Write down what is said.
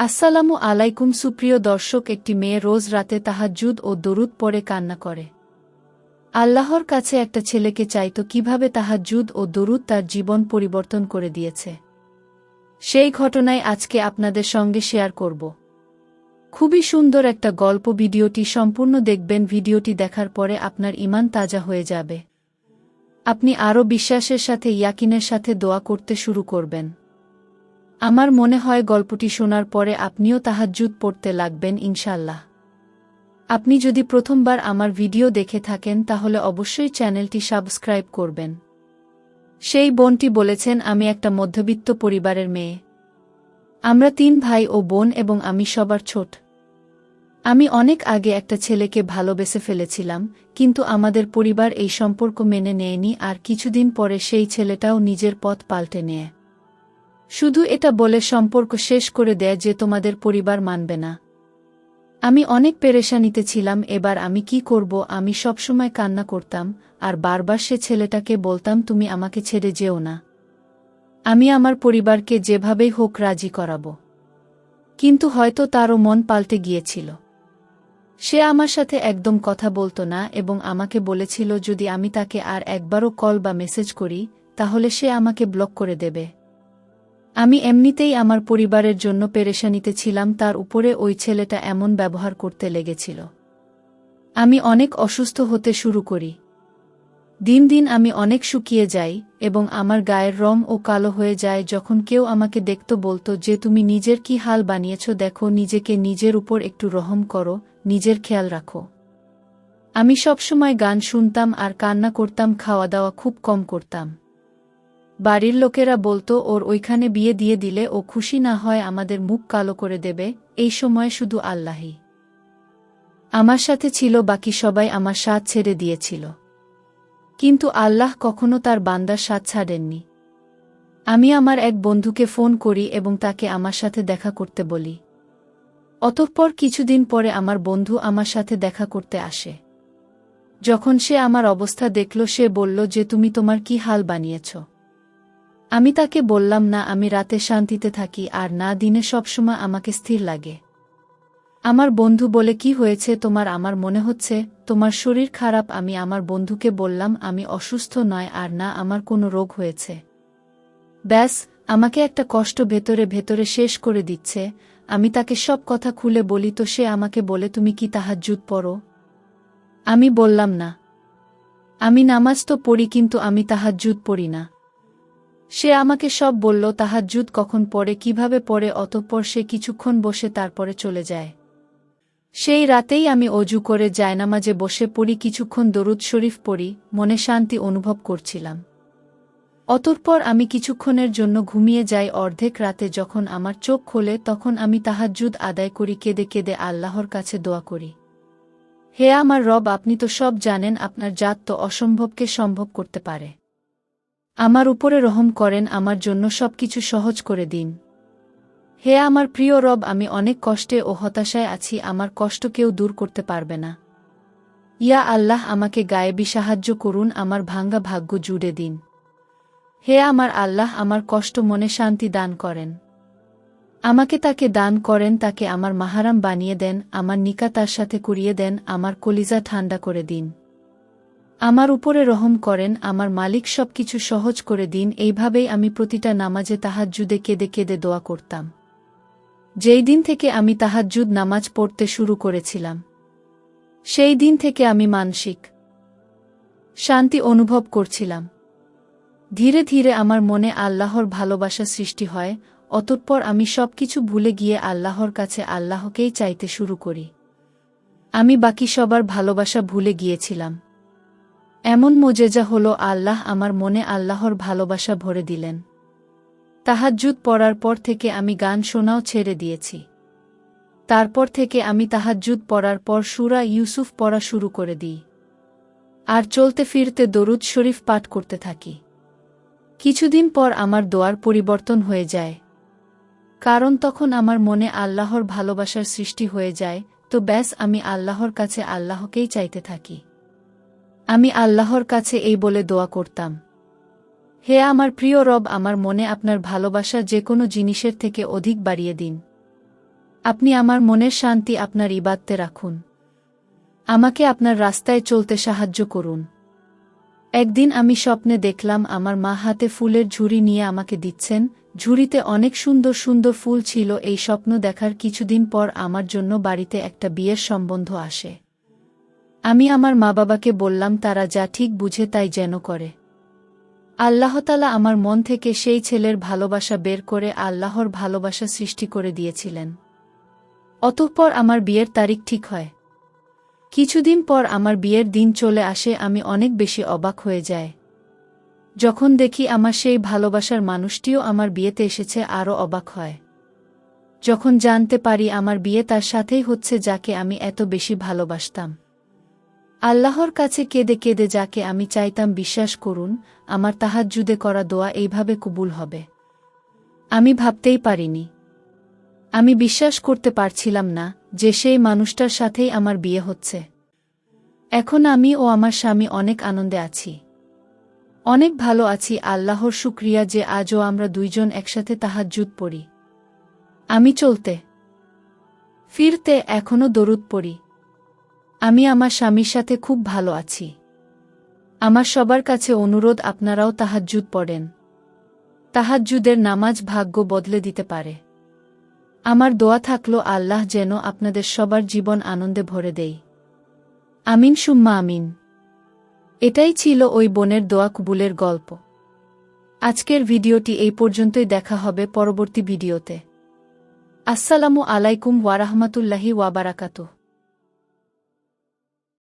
আসসালামু আলাইকুম সুপ্রিয় দর্শক, একটি মেয়ে রোজ রাতে তাহাজ্জুদ ও দরুদ পড়ে কান্না করে। আল্লাহর কাছে একটা ছেলেকে চাইত কিভাবে তাহাজ্জুদ ও দরুদ তার জীবন পরিবর্তন করে দিয়েছে। সেই ঘটনাই আজকে আপনাদের সঙ্গে শেয়ার করব। খুবই সুন্দর একটা গল্প। ভিডিওটি সম্পূর্ণ দেখবেন। ভিডিওটি দেখার পরে আপনার ঈমান তাজা হয়ে যাবে। আপনি আরও বিশ্বাসের সাথে ইয়াকিনের সাথে দোয়া করতে শুরু করবেন। আমার মনে হয় গল্পটি শোনার পরে আপনিও তাহাজ্জুদ পড়তে লাগবেন ইনশাআল্লাহ। আপনি যদি প্রথমবার আমার ভিডিও দেখে থাকেন তাহলে অবশ্যই চ্যানেলটি সাবস্ক্রাইব করবেন। সেই বোনটি বলেছেন, আমি একটা মধ্যবিত্ত পরিবারের মেয়ে। আমরা 3 ভাই ও বোন এবং আমি সবার ছোট। আমি অনেক আগে একটা ছেলেকে ভালোবেসে ফেলেছিলাম, কিন্তু আমাদের পরিবার এই সম্পর্ক মেনে নেয়নি, আর কিছুদিন পরে সেই ছেলেটাও নিজের পথ পাল্টে নেয়। শুধু এটা বলে সম্পর্ক শেষ করে দেয় যে তোমাদের পরিবার মানবে না। আমি অনেক পেরেশানিতে ছিলাম। এবার আমি কি করব? আমি সবসময় কান্না করতাম আর বারবার সে ছেলেটাকে বলতাম, তুমি আমাকে ছেড়ে যেও না। আমি আমার পরিবারকে যেভাবেই হোক রাজি করাবো। কিন্তু হয়তো তারও মন পাল্টে গিয়েছিল। সে আমার সাথে একদম কথা বলতো না এবং আমাকে বলেছিল যদি আমি তাকে আর একবারও কল বা মেসেজ করি তাহলে সে আমাকে ব্লক করে দেবে। আমি এমনিতেই আমার পরিবারের জন্য পেরেশানিতে ছিলাম, তার উপরে ওই ছেলেটা এমন ব্যবহার করতে লেগেছিল। আমি অনেক অসুস্থ হতে শুরু করি। দিন দিন আমি অনেক শুকিয়ে যাই এবং আমার গায়ের রং ও কালো হয়ে যায়। যখন কেউ আমাকে দেখত বলতো যে তুমি নিজের কি হাল বানিয়েছ, দেখো নিজেকে, নিজের উপর একটু রহম করো, নিজের খেয়াল রাখো। আমি সবসময় গান শুনতাম আর কান্না করতাম, খাওয়া দাওয়া খুব কম করতাম। বাড়ির লোকেরা বলতো ওর ওইখানে বিয়ে দিয়ে দিলে ও খুশি না হয় আমাদের মুখ কালো করে দেবে। এই সময় শুধু আল্লাহই আমার সাথে ছিল, বাকি সবাই আমার সাথ ছেড়ে দিয়েছিল। কিন্তু আল্লাহ কখনো তার বান্দার সাথ ছাড়েননি। আমি আমার এক বন্ধুকে ফোন করি এবং তাকে আমার সাথে দেখা করতে বলি। অতঃপর কিছুদিন পরে আমার বন্ধু আমার সাথে দেখা করতে আসে। যখন সে আমার অবস্থা দেখল সে বলল যে তুমি তোমার কি হাল বানিয়েছ। আমি তাকে বললাম, না, আমি রাতে শান্তিতে থাকি আর না দিনে, সবসময় আমাকে স্থির লাগে। আমার বন্ধু বলে, কি হয়েছে তোমার? আমার মনে হচ্ছে তোমার শরীর খারাপ। আমি আমার বন্ধুকে বললাম আমি অসুস্থ নয় আর না আমার কোনো রোগ হয়েছে। ব্যাস, আমাকে একটা কষ্ট ভেতরে ভেতরে শেষ করে দিচ্ছে। আমি তাকে সব কথা খুলে বলি তো সে আমাকে বলে, তুমি কি তাহাজ্জুদ পড়ো? আমি বললাম না, আমি নামাজ তো পড়ি কিন্তু আমি তাহাজ্জুদ পড়ি না। সে আমাকে সব বলল, তাহাজ্জুদ কখন পড়ে, কিভাবে পড়ে। অতঃপর সে কিছুক্ষণ বসে তারপরে চলে যায়। সেই রাতেই আমি অজু করে জায়নামাজে বসে পড়ি, কিছুক্ষণ দরুদ শরীফ পড়ি, মনে শান্তি অনুভব করছিলাম। অতঃপর আমি কিছুক্ষণের জন্য ঘুমিয়ে যাই। অর্ধেক রাতে যখন আমার চোখ খোলে তখন আমি তাহাজ্জুদ আদায় করি, কেঁদে কেঁদে আল্লাহর কাছে দোয়া করি, হে আমার রব, আপনি তো সব জানেন, আপনার জাত তো অসম্ভবকে সম্ভব করতে পারে। আমার উপরে রহম করেন, আমার জন্য সবকিছু সহজ করে দিন। হে আমার প্রিয় রব, আমি অনেক কষ্টে ও হতাশায় আছি, আমার কষ্ট কেউ দূর করতে পারবে না। ইয়া আল্লাহ, আমাকে গায়েবী সাহায্য করুন, আমার ভাঙ্গা ভাগ্য জুড়ে দিন। হে আমার আল্লাহ, আমার কষ্ট মনে শান্তি দান করেন। আমাকে তাকে দান করেন, তাকে আমার মাহারাম বানিয়ে দেন, আমার নিকা তার সাথে করিয়ে দেন, আমার কলিজা ঠান্ডা করে দিন। আমার উপরে রহম করেন, আমার মালিক, সবকিছু সহজ করে দিন। এইভাবেই আমি প্রতিটা নামাজে তাহাজ্জুদে কেঁদে কেঁদে দোয়া করতাম। যেই দিন থেকে আমি তাহাজ্জুদ নামাজ পড়তে শুরু করেছিলাম সেই দিন থেকে আমি মানসিক শান্তি অনুভব করছিলাম। ধীরে ধীরে আমার মনে আল্লাহর ভালোবাসা সৃষ্টি হয়। অতঃপর আমি সবকিছু ভুলে গিয়ে আল্লাহর কাছে আল্লাহকেই চাইতে শুরু করি। আমি বাকি সবার ভালোবাসা ভুলে গিয়েছিলাম। এমন মোজেজা হলো, আল্লাহ আমার মনে আল্লাহর ভালোবাসা ভরে দিলেন। তাহাজ্জুদ পড়ার পর থেকে আমি গান শোনাও ছেড়ে দিয়েছি। তারপর থেকে আমি তাহাজ্জুদ পড়ার পর সূরা ইউসুফ পড়া শুরু করে দিই আর চলতে ফিরতে দরুদ শরীফ পাঠ করতে থাকি। কিছুদিন পর আমার দোয়ার পরিবর্তন হয়ে যায়, কারণ তখন আমার মনে আল্লাহর ভালোবাসার সৃষ্টি হয়ে যায়। তো ব্যাস, আমি আল্লাহর কাছে আল্লাহকেই চাইতে থাকি। আমি আল্লাহর কাছে এই বলে দোয়া করতাম, হে আমার প্রিয় রব, আমার মনে আপনার ভালোবাসা যে কোনো জিনিসের থেকে অধিক বাড়িয়ে দিন। আপনি আমার মনের শান্তি আপনার ইবাদতে রাখুন। আমাকে আপনার রাস্তায় চলতে সাহায্য করুন। একদিন আমি স্বপ্নে দেখলাম আমার মা হাতে ফুলের ঝুড়ি নিয়ে আমাকে দিচ্ছেন, ঝুড়িতে অনেক সুন্দর সুন্দর ফুল ছিল। এই স্বপ্ন দেখার কিছুদিন পর আমার জন্য বাড়িতে একটা বিয়ের সম্বন্ধ আসে। আমি আমার মা বাবাকে বললাম তারা যা ঠিক বুঝে তাই যেন করে। আল্লাহতালা আমার মন থেকে সেই ছেলের ভালোবাসা বের করে আল্লাহর ভালোবাসা সৃষ্টি করে দিয়েছিলেন। অতঃপর আমার বিয়ের তারিখ ঠিক হয়। কিছুদিন পর আমার বিয়ের দিন চলে আসে। আমি অনেক বেশি অবাক হয়ে যায়। যখন দেখি আমার সেই ভালোবাসার মানুষটিও আমার বিয়েতে এসেছে, আরও অবাক হয়। যখন জানতে পারি আমার বিয়ে তার সাথেই হচ্ছে যাকে আমি এত বেশি ভালোবাসতাম। আল্লাহর কাছে কেঁদে কেঁদে যাকে আমি চাইতাম, বিশ্বাস করুন আমার তাহাজ্জুদে করা দোয়া এইভাবে কবুল হবে আমি ভাবতেই পারিনি। আমি বিশ্বাস করতে পারছিলাম না যে সেই মানুষটার সাথেই আমার বিয়ে হচ্ছে। এখন আমি ও আমার স্বামী অনেক আনন্দে আছি, অনেক ভালো আছি। আল্লাহর শুকরিয়া যে আজও আমরা দুইজন একসাথে তাহাজ্জুদ পড়ি। আমি চলতে ফিরতে এখনও দরুদ পড়ি। আমি আমার স্বামীর সাথে খুব ভালো আছি। আমার সবার কাছে অনুরোধ, আপনারাও তাহাজ্জুদ পড়েন। তাহাজ্জুদের নামাজ ভাগ্য বদলে দিতে পারে। আমার দোয়া থাকলো আল্লাহ যেন আপনাদের সবার জীবন আনন্দে ভরে দেই। আমিন সুম্মা আমিন। এটাই ছিল ওই বোনের দোয়া কবুলের গল্প। আজকের ভিডিওটি এই পর্যন্তই, দেখা হবে পরবর্তী ভিডিওতে। আসসালামু আলাইকুম ওয়ারাহমাতুল্লাহি ওয়াবারাকাতুহু।